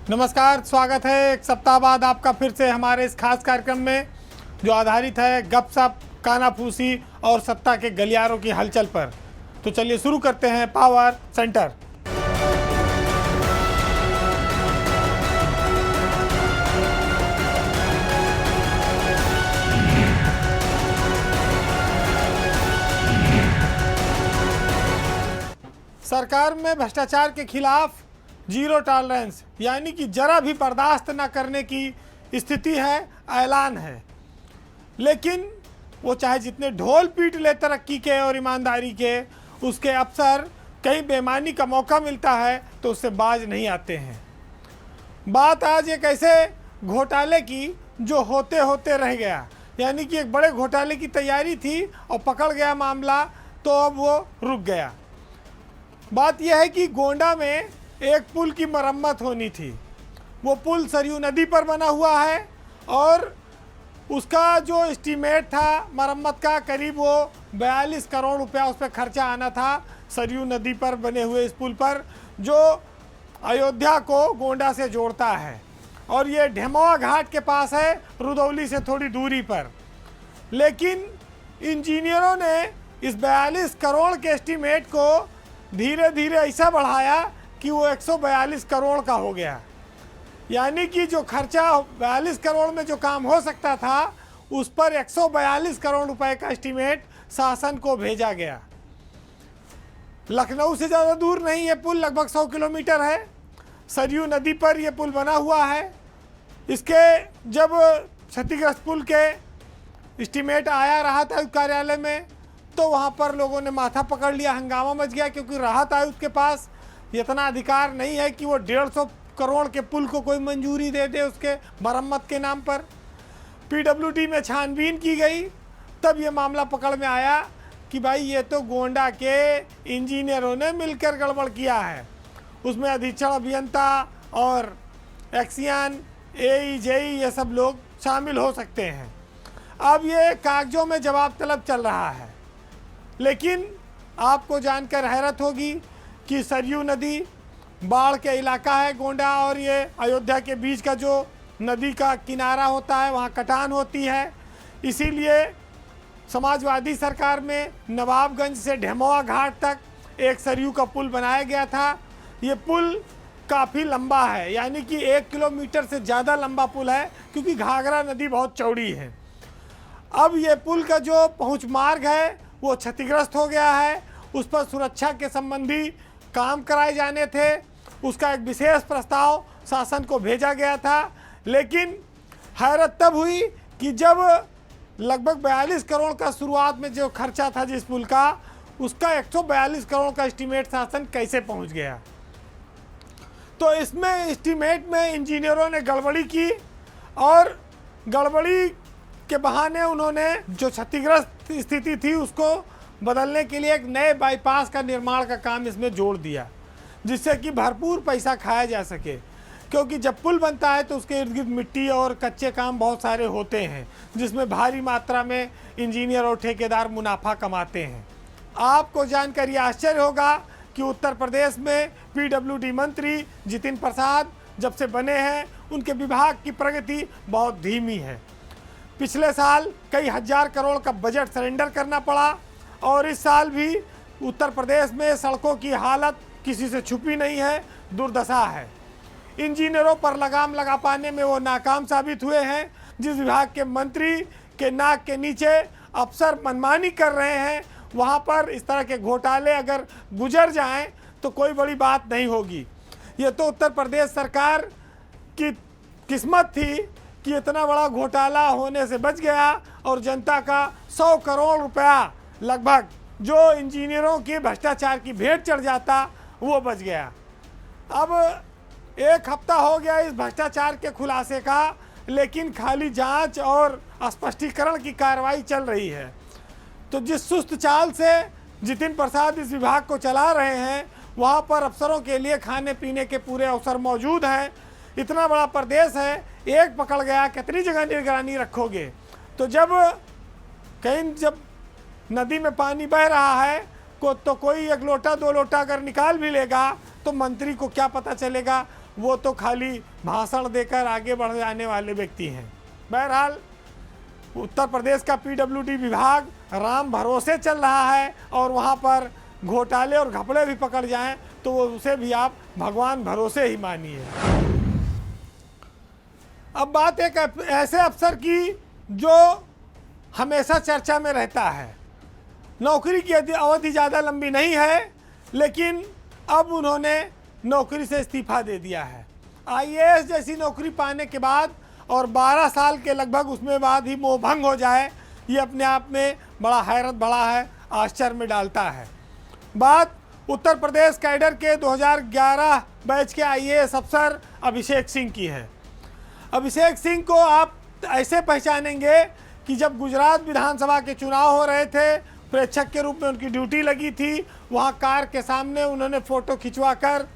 नमस्कार, स्वागत है एक सप्ताह बाद आपका फिर से हमारे इस खास कार्यक्रम में जो आधारित है गपशप, कानाफूसी और सत्ता के गलियारों की हलचल पर। तो चलिए शुरू करते हैं पावर सेंटर। सरकार में भ्रष्टाचार के खिलाफ जीरो टॉलरेंस यानी कि जरा भी बर्दाश्त न करने की स्थिति है, ऐलान है। लेकिन वो चाहे जितने ढोल पीट ले तरक्की के और ईमानदारी के, उसके अफसर कहीं बेईमानी का मौका मिलता है तो उससे बाज नहीं आते हैं। बात आज एक ऐसे घोटाले की जो होते होते रह गया, यानी कि एक बड़े घोटाले की तैयारी थी और पकड़ गया मामला तो अब वो रुक गया। बात यह है कि गोंडा में एक पुल की मरम्मत होनी थी। वो पुल सरयू नदी पर बना हुआ है और उसका जो एस्टीमेट था मरम्मत का करीब वो 42 करोड़ रुपया उस पर खर्चा आना था। सरयू नदी पर बने हुए इस पुल पर जो अयोध्या को गोंडा से जोड़ता है और ये ढेमवा घाट के पास है, रुदौली से थोड़ी दूरी पर। लेकिन इंजीनियरों ने इस 42 करोड़ के एस्टीमेट को धीरे धीरे ऐसा बढ़ाया कि वो 142 करोड़ का हो गया। यानी कि जो खर्चा 42 करोड़ में जो काम हो सकता था उस पर 142 करोड़ रुपए का एस्टीमेट शासन को भेजा गया। लखनऊ से ज़्यादा दूर नहीं ये पुल, लगभग 100 किलोमीटर है। सरयू नदी पर यह पुल बना हुआ है। इसके जब क्षतिग्रस्त पुल के एस्टीमेट आया राहत आयुक्त कार्यालय में तो वहाँ पर लोगों ने माथा पकड़ लिया, हंगामा मच गया, क्योंकि राहत आयुक्त के पास इतना अधिकार नहीं है कि वो 150 करोड़ के पुल को कोई मंजूरी दे दे उसके मरम्मत के नाम पर। पीडब्ल्यूडी में छानबीन की गई, तब ये मामला पकड़ में आया कि भाई ये तो गोंडा के इंजीनियरों ने मिलकर गड़बड़ किया है। उसमें अधीक्षण अभियंता और एक्सियन, एई, जेई ये सब लोग शामिल हो सकते हैं। अब ये कागजों में जवाब तलब चल रहा है। लेकिन आपको जानकर हैरत होगी कि सरयू नदी बाढ़ के इलाका है गोंडा और ये अयोध्या के बीच का जो नदी का किनारा होता है वहाँ कटान होती है। इसीलिए समाजवादी सरकार में नवाबगंज से ढेमवा घाट तक एक सरयू का पुल बनाया गया था। ये पुल काफ़ी लंबा है, यानी कि 1 किलोमीटर से ज़्यादा लंबा पुल है, क्योंकि घाघरा नदी बहुत चौड़ी है। अब ये पुल का जो पहुँच मार्ग है वो क्षतिग्रस्त हो गया है। उस पर सुरक्षा के संबंधी काम कराए जाने थे। उसका एक विशेष प्रस्ताव शासन को भेजा गया था। लेकिन हैरत तब हुई कि जब लगभग 42 करोड़ का शुरुआत में जो खर्चा था जिस पुल का, उसका 142 करोड़ का एस्टीमेट शासन कैसे पहुंच गया। तो इसमें एस्टीमेट में इंजीनियरों ने गड़बड़ी की और गड़बड़ी के बहाने उन्होंने जो क्षतिग्रस्त स्थिति थी उसको बदलने के लिए एक नए बाईपास का निर्माण का काम इसमें जोड़ दिया, जिससे कि भरपूर पैसा खाया जा सके। क्योंकि जब पुल बनता है तो उसके इर्द गिर्द मिट्टी और कच्चे काम बहुत सारे होते हैं, जिसमें भारी मात्रा में इंजीनियर और ठेकेदार मुनाफा कमाते हैं। आपको जानकर ये आश्चर्य होगा कि उत्तर प्रदेश में पीडब्ल्यूडी मंत्री जितिन प्रसाद जब से बने हैं उनके विभाग की प्रगति बहुत धीमी है। पिछले साल कई हजार करोड़ का बजट सरेंडर करना पड़ा और इस साल भी उत्तर प्रदेश में सड़कों की हालत किसी से छुपी नहीं है, दुर्दशा है। इंजीनियरों पर लगाम लगा पाने में वो नाकाम साबित हुए हैं। जिस विभाग के मंत्री के नाक के नीचे अफसर मनमानी कर रहे हैं, वहाँ पर इस तरह के घोटाले अगर गुजर जाएं तो कोई बड़ी बात नहीं होगी। ये तो उत्तर प्रदेश सरकार की किस्मत थी कि इतना बड़ा घोटाला होने से बच गया और जनता का 100 करोड़ रुपया लगभग जो इंजीनियरों के भ्रष्टाचार की भेंट चढ़ जाता वो बच गया। अब 1 हफ्ता हो गया इस भ्रष्टाचार के खुलासे का, लेकिन खाली जांच और स्पष्टीकरण की कार्रवाई चल रही है। तो जिस सुस्त चाल से जितिन प्रसाद इस विभाग को चला रहे हैं, वहाँ पर अफसरों के लिए खाने पीने के पूरे अवसर मौजूद हैं। इतना बड़ा प्रदेश है, एक पकड़ गया कितनी जगह निगरानी रखोगे। तो जब नदी में पानी बह रहा है तो कोई 1 लोटा 2 लोटा अगर निकाल भी लेगा तो मंत्री को क्या पता चलेगा। वो तो खाली भाषण देकर आगे बढ़ जाने वाले व्यक्ति हैं। बहरहाल उत्तर प्रदेश का पीडब्ल्यूडी विभाग राम भरोसे चल रहा है और वहाँ पर घोटाले और घपले भी पकड़ जाएं तो वो उसे भी आप भगवान भरोसे ही मानिए। अब बात एक ऐसे अफसर की जो हमेशा चर्चा में रहता है। नौकरी की अवधि ज़्यादा लंबी नहीं है, लेकिन अब उन्होंने नौकरी से इस्तीफा दे दिया है। आईएएस जैसी नौकरी पाने के बाद और 12 साल के लगभग उसमें बाद ही मोहभंग हो जाए, ये अपने आप में बड़ा हैरत बड़ा है, आश्चर्य में डालता है। बात उत्तर प्रदेश कैडर के 2011 बैच के आईएएस अफसर अभिषेक सिंह की है। अभिषेक सिंह को आप ऐसे पहचानेंगे कि जब गुजरात विधानसभा के चुनाव हो रहे थे, प्रेक्षक के रूप में उनकी ड्यूटी लगी थी। वहाँ कार के सामने उन्होंने फ़ोटो खिंचवाकर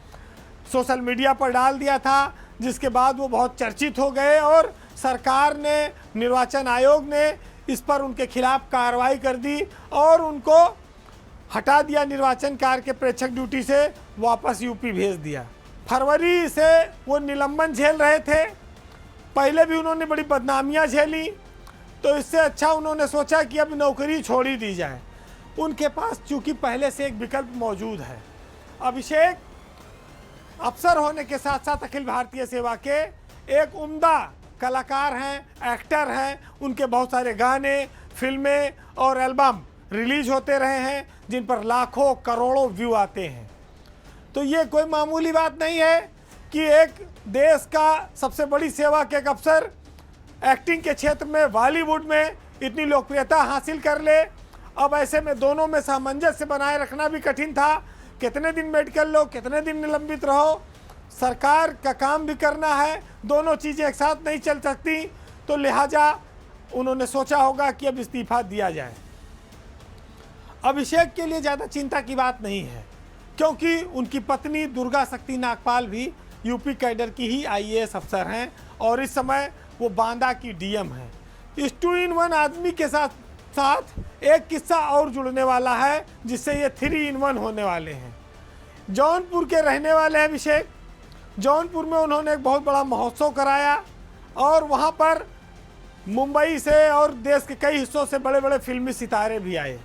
सोशल मीडिया पर डाल दिया था, जिसके बाद वो बहुत चर्चित हो गए और सरकार ने, निर्वाचन आयोग ने इस पर उनके खिलाफ कार्रवाई कर दी और उनको हटा दिया, निर्वाचन कार्य के प्रेक्षक ड्यूटी से वापस यूपी भेज दिया। फरवरी से वो निलंबन झेल रहे थे। पहले भी उन्होंने बड़ी बदनामियां झेली, तो इससे अच्छा उन्होंने सोचा कि अब नौकरी छोड़ ही दी जाए। उनके पास चूंकि पहले से एक विकल्प मौजूद है। अभिषेक अफसर होने के साथ साथ अखिल भारतीय सेवा के एक उम्दा कलाकार हैं, एक्टर हैं। उनके बहुत सारे गाने, फिल्में और एल्बम रिलीज होते रहे हैं, जिन पर लाखों करोड़ों व्यू आते हैं। तो ये कोई मामूली बात नहीं है कि एक देश का सबसे बड़ी सेवा के एक अफसर एक्टिंग के क्षेत्र में बॉलीवुड में इतनी लोकप्रियता हासिल कर ले। अब ऐसे में दोनों में सामंजस्य बनाए रखना भी कठिन था। कितने दिन मेडिकल लो, कितने दिन निलंबित रहो, सरकार का काम भी करना है, दोनों चीज़ें एक साथ नहीं चल सकती। तो लिहाजा उन्होंने सोचा होगा कि अब इस्तीफा दिया जाए। अभिषेक के लिए ज़्यादा चिंता की बात नहीं है, क्योंकि उनकी पत्नी दुर्गा शक्ति नागपाल भी यूपी कैडर की ही आईएएस अफसर हैं और इस समय वो बांदा की डीएम है। इस 2-in-1 आदमी के साथ साथ एक किस्सा और जुड़ने वाला है, जिससे ये 3-in-1 होने वाले हैं। जौनपुर के रहने वाले हैं अभिषेक। जौनपुर में उन्होंने एक बहुत बड़ा महोत्सव कराया और वहाँ पर मुंबई से और देश के कई हिस्सों से बड़े बड़े फिल्मी सितारे भी आए।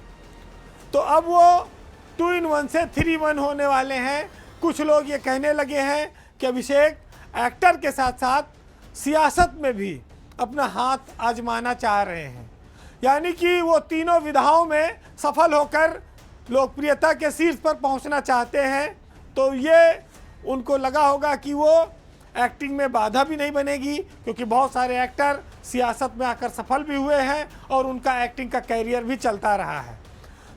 तो अब वो 2-in-1 से 3-in-1 होने वाले हैं। कुछ लोग ये कहने लगे हैं कि अभिषेक एक्टर के साथ साथ सियासत में भी अपना हाथ आजमाना चाह रहे हैं, यानी कि वो तीनों विधाओं में सफल होकर लोकप्रियता के शीर्ष पर पहुंचना चाहते हैं। तो ये उनको लगा होगा कि वो एक्टिंग में बाधा भी नहीं बनेगी, क्योंकि बहुत सारे एक्टर सियासत में आकर सफल भी हुए हैं और उनका एक्टिंग का कैरियर भी चलता रहा है।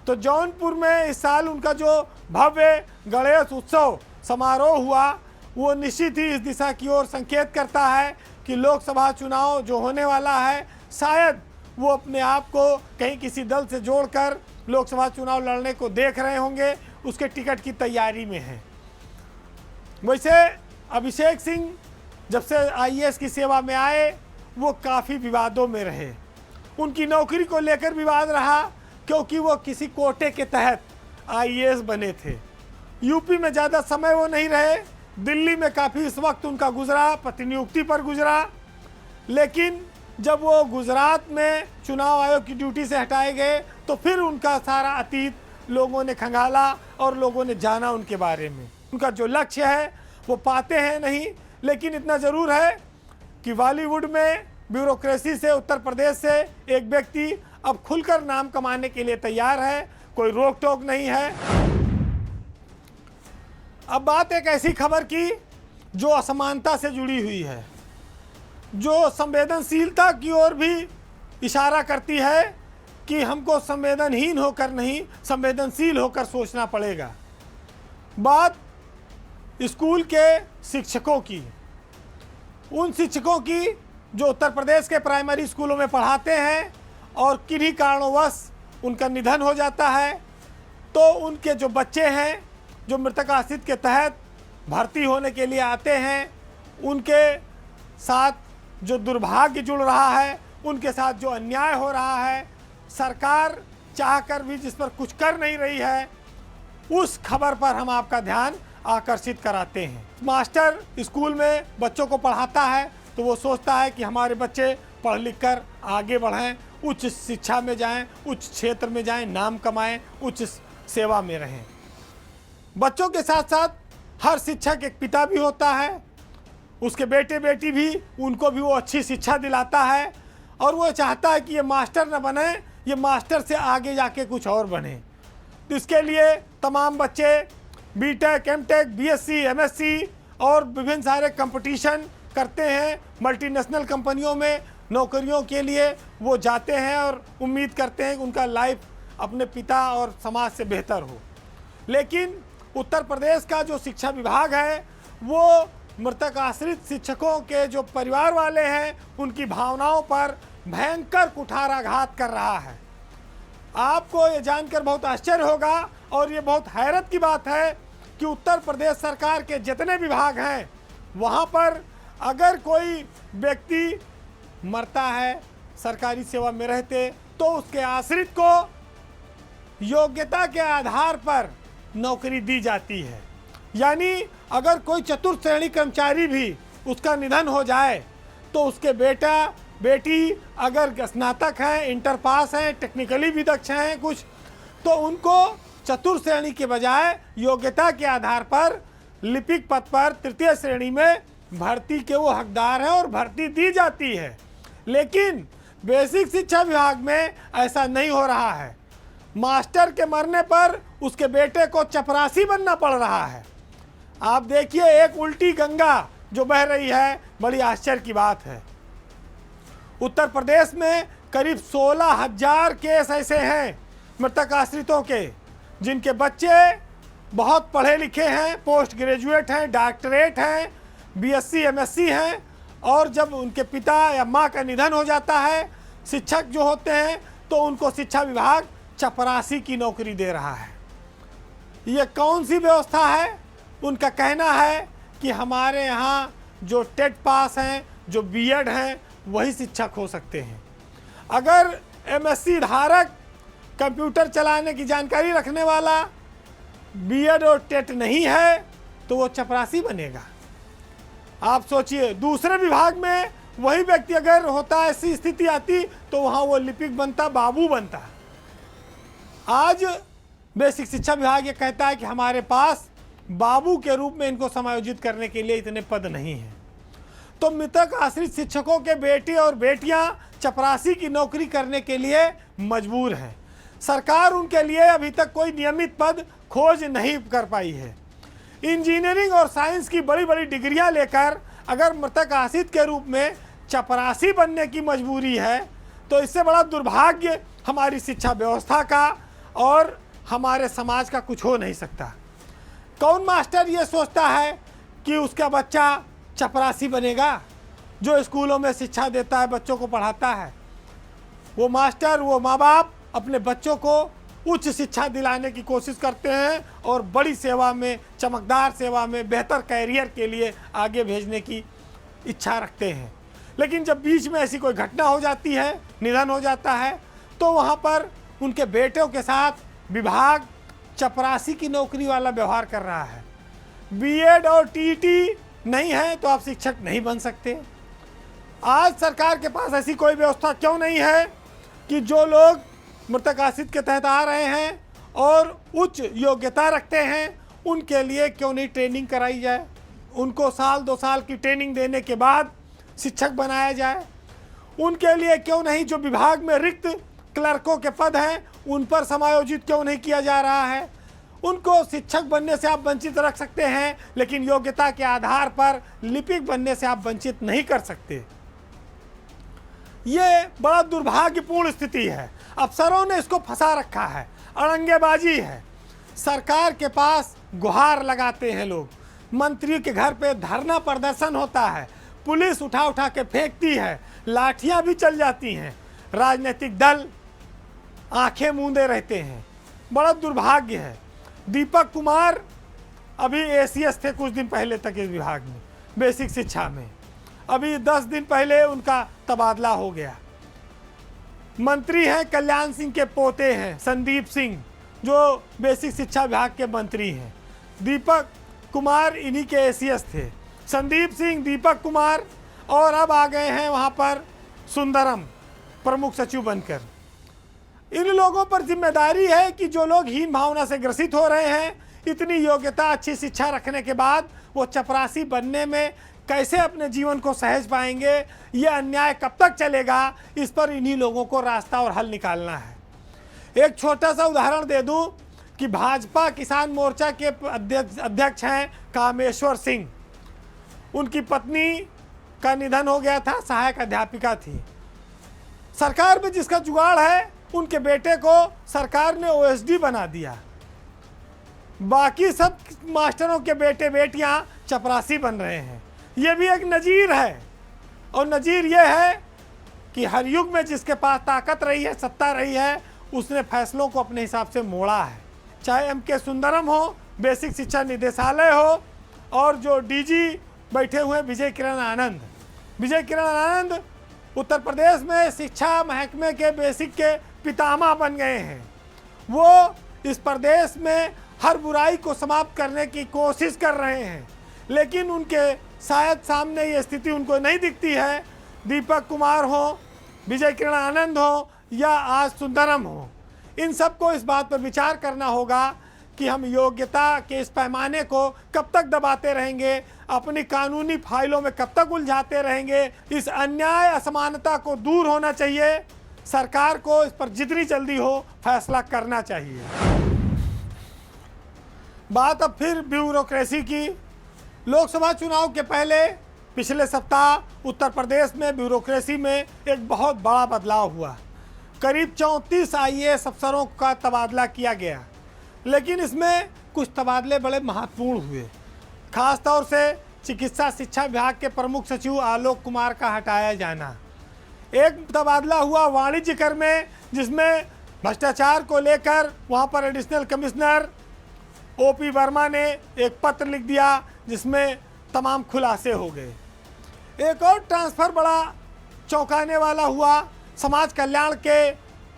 तो जौनपुर में इस साल उनका जो भव्य गणेश उत्सव समारोह हुआ, वो निश्चित ही इस दिशा की ओर संकेत करता है कि लोकसभा चुनाव जो होने वाला है, शायद वो अपने आप को कहीं किसी दल से जोड़कर लोकसभा चुनाव लड़ने को देख रहे होंगे, उसके टिकट की तैयारी में हैं। वैसे अभिषेक सिंह जब से आईएएस की सेवा में आए, वो काफ़ी विवादों में रहे। उनकी नौकरी को लेकर विवाद रहा, क्योंकि वो किसी कोटे के तहत आईएएस बने थे। यूपी में ज़्यादा समय वो नहीं रहे, दिल्ली में काफ़ी इस वक्त उनका गुजरा, प्रतिनियुक्ति पर गुजरा। लेकिन जब वो गुजरात में चुनाव आयोग की ड्यूटी से हटाए गए, तो फिर उनका सारा अतीत लोगों ने खंगाला और लोगों ने जाना उनके बारे में। उनका जो लक्ष्य है वो पाते हैं नहीं, लेकिन इतना ज़रूर है कि बॉलीवुड में ब्यूरोक्रेसी से उत्तर प्रदेश से एक व्यक्ति अब खुलकर नाम कमाने के लिए तैयार है, कोई रोक टोक नहीं है। अब बात एक ऐसी खबर की जो असमानता से जुड़ी हुई है, जो संवेदनशीलता की ओर भी इशारा करती है कि हमको संवेदनहीन होकर नहीं, संवेदनशील होकर सोचना पड़ेगा। बात स्कूल के शिक्षकों की, उन शिक्षकों की जो उत्तर प्रदेश के प्राइमरी स्कूलों में पढ़ाते हैं और किन्हीं कारणोंवश उनका निधन हो जाता है, तो उनके जो बच्चे हैं जो मृतक आश्रित के तहत भर्ती होने के लिए आते हैं, उनके साथ जो दुर्भाग्य जुड़ रहा है, उनके साथ जो अन्याय हो रहा है, सरकार चाहकर भी जिस पर कुछ कर नहीं रही है, उस खबर पर हम आपका ध्यान आकर्षित कराते हैं। मास्टर स्कूल में बच्चों को पढ़ाता है तो वो सोचता है कि हमारे बच्चे पढ़ लिख कर आगे बढ़ें, उच्च शिक्षा में जाएं, उच्च क्षेत्र में जाएं, नाम कमाएं, उच्च सेवा में रहें। बच्चों के साथ साथ हर शिक्षक एक पिता भी होता है, उसके बेटे बेटी भी, उनको भी वो अच्छी शिक्षा दिलाता है और वो चाहता है कि ये मास्टर न बने, ये मास्टर से आगे जाके कुछ और बने। तो इसके लिए तमाम बच्चे बीटेक, एमटेक, बीएससी, एमएससी और विभिन्न सारे कंपटीशन करते हैं। मल्टीनेशनल कंपनियों में नौकरियों के लिए वो जाते हैं और उम्मीद करते हैं कि उनका लाइफ अपने पिता और समाज से बेहतर हो। लेकिन उत्तर प्रदेश का जो शिक्षा विभाग है वो मृतक आश्रित शिक्षकों के जो परिवार वाले हैं उनकी भावनाओं पर भयंकर कुठाराघात कर रहा है। आपको ये जानकर बहुत आश्चर्य होगा और ये बहुत हैरत की बात है कि उत्तर प्रदेश सरकार के जितने विभाग हैं वहाँ पर अगर कोई व्यक्ति मरता है सरकारी सेवा में रहते तो उसके आश्रित को योग्यता के आधार पर नौकरी दी जाती है। यानी अगर कोई चतुर्थ श्रेणी कर्मचारी भी उसका निधन हो जाए तो उसके बेटा बेटी अगर स्नातक हैं, इंटर पास हैं, टेक्निकली भी दक्ष हैं कुछ, तो उनको चतुर्थ श्रेणी के बजाय योग्यता के आधार पर लिपिक पद पर तृतीय श्रेणी में भर्ती के वो हकदार हैं और भर्ती दी जाती है। लेकिन बेसिक शिक्षा विभाग में ऐसा नहीं हो रहा है। मास्टर के मरने पर उसके बेटे को चपरासी बनना पड़ रहा है। आप देखिए एक उल्टी गंगा जो बह रही है, बड़ी आश्चर्य की बात है। उत्तर प्रदेश में करीब 16,000 केस ऐसे हैं मृतक आश्रितों के जिनके बच्चे बहुत पढ़े लिखे हैं, पोस्ट ग्रेजुएट हैं, डॉक्टरेट हैं, बीएससी, एमएससी हैं और जब उनके पिता या माँ का निधन हो जाता है, शिक्षक जो होते हैं, तो उनको शिक्षा विभाग चपरासी की नौकरी दे रहा है। ये कौन सी व्यवस्था है? उनका कहना है कि हमारे यहाँ जो टेट पास हैं, जो बीएड हैं, वही शिक्षक हो सकते हैं। अगर एमएससी धारक, कंप्यूटर चलाने की जानकारी रखने वाला बीएड और टेट नहीं है तो वो चपरासी बनेगा। आप सोचिए, दूसरे विभाग में वही व्यक्ति अगर होता, ऐसी स्थिति आती तो वहाँ वो लिपिक बनता, बाबू बनता। आज बेसिक शिक्षा विभाग ये कहता है कि हमारे पास बाबू के रूप में इनको समायोजित करने के लिए इतने पद नहीं हैं। तो मृतक आश्रित शिक्षकों के बेटे और बेटियां चपरासी की नौकरी करने के लिए मजबूर हैं। सरकार उनके लिए अभी तक कोई नियमित पद खोज नहीं कर पाई है। इंजीनियरिंग और साइंस की बड़ी बड़ी डिग्रियां लेकर अगर मृतक आश्रित के रूप में चपरासी बनने की मजबूरी है तो इससे बड़ा दुर्भाग्य हमारी शिक्षा व्यवस्था का और हमारे समाज का कुछ हो नहीं सकता। कौन मास्टर ये सोचता है कि उसका बच्चा चपरासी बनेगा जो स्कूलों में शिक्षा देता है, बच्चों को पढ़ाता है? वो मास्टर, वो माँ बाप अपने बच्चों को उच्च शिक्षा दिलाने की कोशिश करते हैं और बड़ी सेवा में, चमकदार सेवा में, बेहतर कैरियर के लिए आगे भेजने की इच्छा रखते हैं। लेकिन जब बीच में ऐसी कोई घटना हो जाती है, निधन हो जाता है, तो वहाँ पर उनके बेटों के साथ विभाग चपरासी की नौकरी वाला व्यवहार कर रहा है। बीएड और टीईटी नहीं है तो आप शिक्षक नहीं बन सकते। आज सरकार के पास ऐसी कोई व्यवस्था क्यों नहीं है कि जो लोग मृतक आश्रित के तहत आ रहे हैं और उच्च योग्यता रखते हैं उनके लिए क्यों नहीं ट्रेनिंग कराई जाए? उनको साल 2 साल की ट्रेनिंग देने के बाद शिक्षक बनाया जाए। उनके लिए क्यों नहीं जो विभाग में रिक्त क्लर्कों के पद हैं उन पर समायोजित क्यों नहीं किया जा रहा है? उनको शिक्षक बनने से आप वंचित रख सकते हैं लेकिन योग्यता के आधार पर लिपिक बनने से आप वंचित नहीं कर सकते। ये बड़ा दुर्भाग्यपूर्ण स्थिति है। अफसरों ने इसको फंसा रखा है, अड़ंगेबाजी है। सरकार के पास गुहार लगाते हैं लोग, मंत्री के घर पे धरना प्रदर्शन होता है, पुलिस उठा उठा के फेंकती है, लाठियां भी चल जाती हैं, राजनीतिक दल आंखें मूंदे रहते हैं। बड़ा दुर्भाग्य है। दीपक कुमार अभी एसीएस थे कुछ दिन पहले तक इस विभाग में, बेसिक शिक्षा में। अभी 10 दिन पहले उनका तबादला हो गया। मंत्री हैं कल्याण सिंह के पोते हैं संदीप सिंह, जो बेसिक शिक्षा विभाग के मंत्री हैं। दीपक कुमार इन्हीं के एसीएस थे, संदीप सिंह, दीपक कुमार, और अब आ गए हैं वहाँ पर सुंदरम प्रमुख सचिव बनकर। इन लोगों पर जिम्मेदारी है कि जो लोग हीन भावना से ग्रसित हो रहे हैं, इतनी योग्यता, अच्छी शिक्षा रखने के बाद वो चपरासी बनने में कैसे अपने जीवन को सहज पाएंगे, ये अन्याय कब तक चलेगा, इस पर इन्हीं लोगों को रास्ता और हल निकालना है। एक छोटा सा उदाहरण दे दूं कि भाजपा किसान मोर्चा के अध्यक्ष हैं कामेश्वर सिंह। उनकी पत्नी का निधन हो गया था, सहायक अध्यापिका थी। सरकार में जिसका जुगाड़ है, उनके बेटे को सरकार ने ओएसडी बना दिया। बाकी सब मास्टरों के बेटे बेटियां चपरासी बन रहे हैं। ये भी एक नजीर है, और नजीर ये है कि हर युग में जिसके पास ताकत रही है, सत्ता रही है, उसने फैसलों को अपने हिसाब से मोड़ा है। चाहे एमके सुंदरम हो, बेसिक शिक्षा निदेशालय हो, और जो डीजी बैठे हुए विजय किरण आनंद। विजय किरण आनंद उत्तर प्रदेश में शिक्षा महकमे के बेसिक के पितामह बन गए हैं। वो इस प्रदेश में हर बुराई को समाप्त करने की कोशिश कर रहे हैं, लेकिन उनके शायद सामने ये स्थिति उनको नहीं दिखती है। दीपक कुमार हो, विजय किरण आनंद हो, या आज सुंदरम हो, इन सबको इस बात पर विचार करना होगा कि हम योग्यता के इस पैमाने को कब तक दबाते रहेंगे, अपनी कानूनी फाइलों में कब तक उलझाते रहेंगे। इस अन्याय, असमानता को दूर होना चाहिए। सरकार को इस पर जितनी जल्दी हो फैसला करना चाहिए। बात अब फिर ब्यूरोक्रेसी की। लोकसभा चुनाव के पहले पिछले सप्ताह उत्तर प्रदेश में ब्यूरोक्रेसी में एक बहुत बड़ा बदलाव हुआ। करीब 34 आईएएस अफसरों का तबादला किया गया, लेकिन इसमें कुछ तबादले बड़े महत्वपूर्ण हुए। खास तौर से चिकित्सा शिक्षा विभाग के प्रमुख सचिव आलोक कुमार का हटाया जाना। एक तबादला हुआ वाणिज्य कर में, जिसमें भ्रष्टाचार को लेकर वहाँ पर एडिशनल कमिश्नर ओपी वर्मा ने एक पत्र लिख दिया, जिसमें तमाम खुलासे हो गए। एक और ट्रांसफ़र बड़ा चौंकाने वाला हुआ, समाज कल्याण के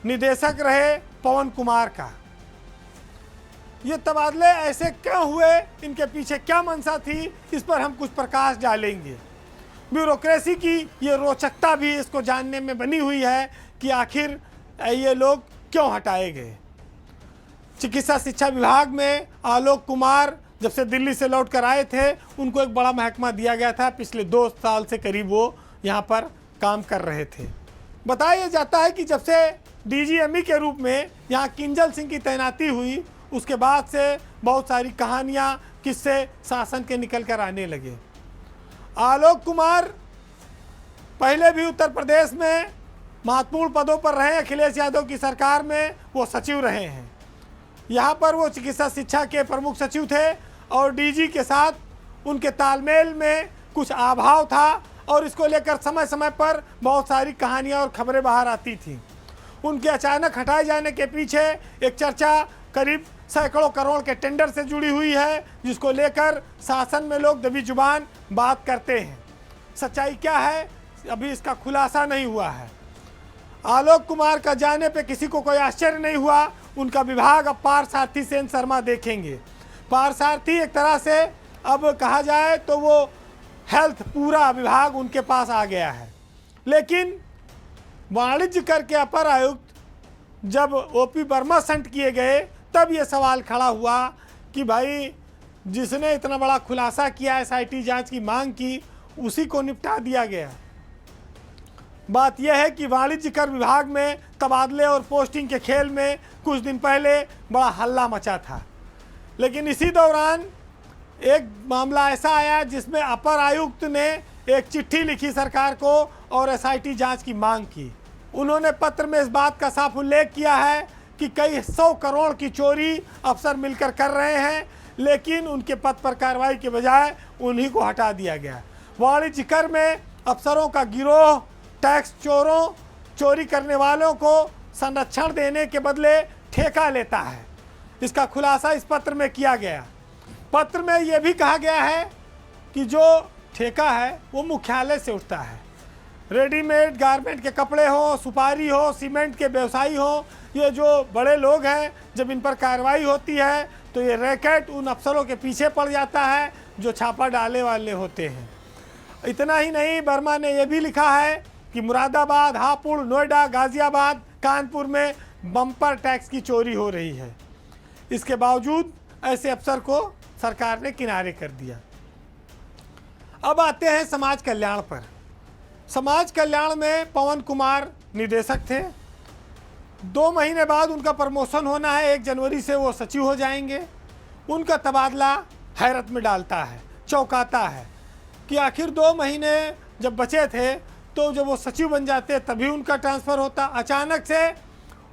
निदेशक रहे पवन कुमार का। ये तबादले ऐसे क्यों हुए, इनके पीछे क्या मंशा थी, इस पर हम कुछ प्रकाश डालेंगे। ब्यूरोक्रेसी की ये रोचकता भी इसको जानने में बनी हुई है कि आखिर ये लोग क्यों हटाए गए। चिकित्सा शिक्षा विभाग में आलोक कुमार जब से दिल्ली से लौट कर आए थे, उनको एक बड़ा महकमा दिया गया था। पिछले 2 साल से करीब वो यहाँ पर काम कर रहे थे। बताया जाता है कि जब से डीजीएमई के रूप में यहाँ किंजल सिंह की तैनाती हुई, उसके बाद से बहुत सारी कहानियाँ, किस्से शासन के निकल कर आने लगे। आलोक कुमार पहले भी उत्तर प्रदेश में महत्वपूर्ण पदों पर रहे। अखिलेश यादव की सरकार में वो सचिव रहे हैं। यहाँ पर वो चिकित्सा शिक्षा के प्रमुख सचिव थे, और डीजी के साथ उनके तालमेल में कुछ अभाव था, और इसको लेकर समय समय पर बहुत सारी कहानियाँ और खबरें बाहर आती थीं। उनके अचानक हटाए जाने के पीछे एक चर्चा करीब सैकड़ों करोड़ के टेंडर से जुड़ी हुई है, जिसको लेकर शासन में लोग दबी जुबान बात करते हैं। सच्चाई क्या है, अभी इसका खुलासा नहीं हुआ है। आलोक कुमार का जाने पे किसी को कोई आश्चर्य नहीं हुआ। उनका विभाग अब पार्थसारथी सेन शर्मा देखेंगे। पार्थसारथी एक तरह से अब कहा जाए तो वो हेल्थ पूरा विभाग उनके पास आ गया है। लेकिन वाणिज्य कर के अपर आयुक्त जब ओपी वर्मा सेंट किए गए, तब ये सवाल खड़ा हुआ कि भाई जिसने इतना बड़ा खुलासा किया, एसआईटी जांच की मांग की, उसी को निपटा दिया गया। बात यह है कि वाणिज्य कर विभाग में तबादले और पोस्टिंग के खेल में कुछ दिन पहले बड़ा हल्ला मचा था। लेकिन इसी दौरान एक मामला ऐसा आया जिसमें अपर आयुक्त ने एक चिट्ठी लिखी सरकार को और एसआईटी जांच की मांग की। उन्होंने पत्र में इस बात का साफ उल्लेख किया है कि कई 100 करोड़ की चोरी अफसर मिलकर कर रहे हैं, लेकिन उनके पद पर कार्रवाई के बजाय उन्हीं को हटा दिया गया। वाणिज्य कर में अफसरों का गिरोह टैक्स चोरों, चोरी करने वालों को संरक्षण देने के बदले ठेका लेता है। इसका खुलासा इस पत्र में किया गया। पत्र में यह भी कहा गया है कि जो ठेका है वो मुख्यालय से उठता है। रेडीमेड गारमेंट के कपड़े हो, सुपारी हो, सीमेंट के व्यवसायी हो, ये जो बड़े लोग हैं, जब इन पर कार्रवाई होती है तो ये रैकेट उन अफसरों के पीछे पड़ जाता है जो छापा डालने वाले होते हैं। इतना ही नहीं, वर्मा ने यह भी लिखा है कि मुरादाबाद, हापुड़, नोएडा, गाजियाबाद, कानपुर में बम्पर टैक्स की चोरी हो रही है। इसके बावजूद ऐसे अफसर को सरकार ने किनारे कर दिया। अब आते हैं समाज कल्याण पर। समाज कल्याण में पवन कुमार निदेशक थे। 2 महीने बाद उनका प्रमोशन होना है, 1 जनवरी से वो सचिव हो जाएंगे। उनका तबादला हैरत में डालता है, चौंकाता है कि आखिर 2 महीने जब बचे थे तो जब वो सचिव बन जाते तभी उनका ट्रांसफ़र होता, अचानक से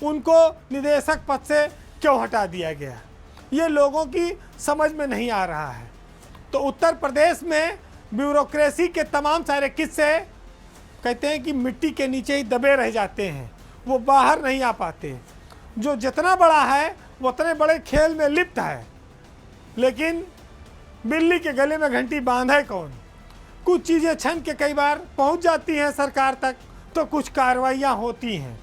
उनको निदेशक पद से क्यों हटा दिया गया, ये लोगों की समझ में नहीं आ रहा है। तो उत्तर प्रदेश में ब्यूरोक्रेसी के तमाम सारे किस्से कहते हैं कि मिट्टी के नीचे ही दबे रह जाते हैं, वो बाहर नहीं आ पाते। जो जितना बड़ा है वो उतने बड़े खेल में लिप्त है, लेकिन बिल्ली के गले में घंटी बांधे कौन। कुछ चीज़ें छन के कई बार पहुंच जाती हैं सरकार तक, तो कुछ कार्रवाइयाँ होती हैं।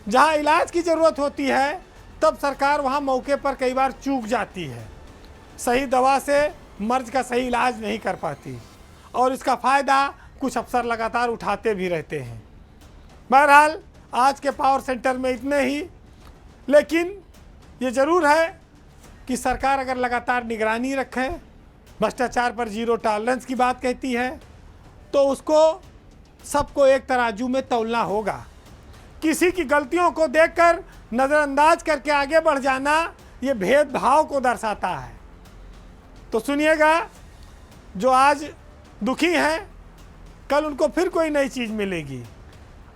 जहां इलाज की ज़रूरत होती है तब सरकार वहां मौके पर कई बार चूक जाती है, सही दवा से मर्ज का सही इलाज नहीं कर पाती, और इसका फ़ायदा कुछ अफसर लगातार उठाते भी रहते हैं। बहरहाल आज के पावर सेंटर में इतने ही, लेकिन ये ज़रूर है कि सरकार अगर लगातार निगरानी रखे, भ्रष्टाचार पर 0 टॉलरेंस की बात कहती है, तो उसको सबको एक तराजू में तौलना होगा। किसी की गलतियों को देखकर नज़रअंदाज करके आगे बढ़ जाना ये भेदभाव को दर्शाता है। तो सुनिएगा, जो आज दुखी हैं कल उनको फिर कोई नई चीज़ मिलेगी,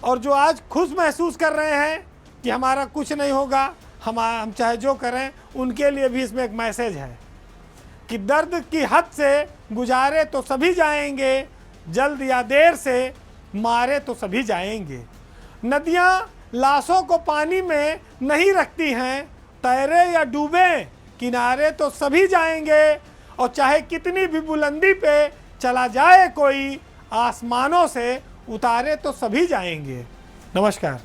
और जो आज खुश महसूस कर रहे हैं कि हमारा कुछ नहीं होगा, हम चाहे जो करें, उनके लिए भी इसमें एक मैसेज है कि दर्द की हद से गुजारे तो सभी जाएंगे, जल्द या देर से मारे तो सभी जाएंगे। नदियाँ लाशों को पानी में नहीं रखती हैं, तैरे या डूबे किनारे तो सभी जाएंगे, और चाहे कितनी भी बुलंदी पे चला जाए कोई, आसमानों से उतारे तो सभी जाएंगे। नमस्कार।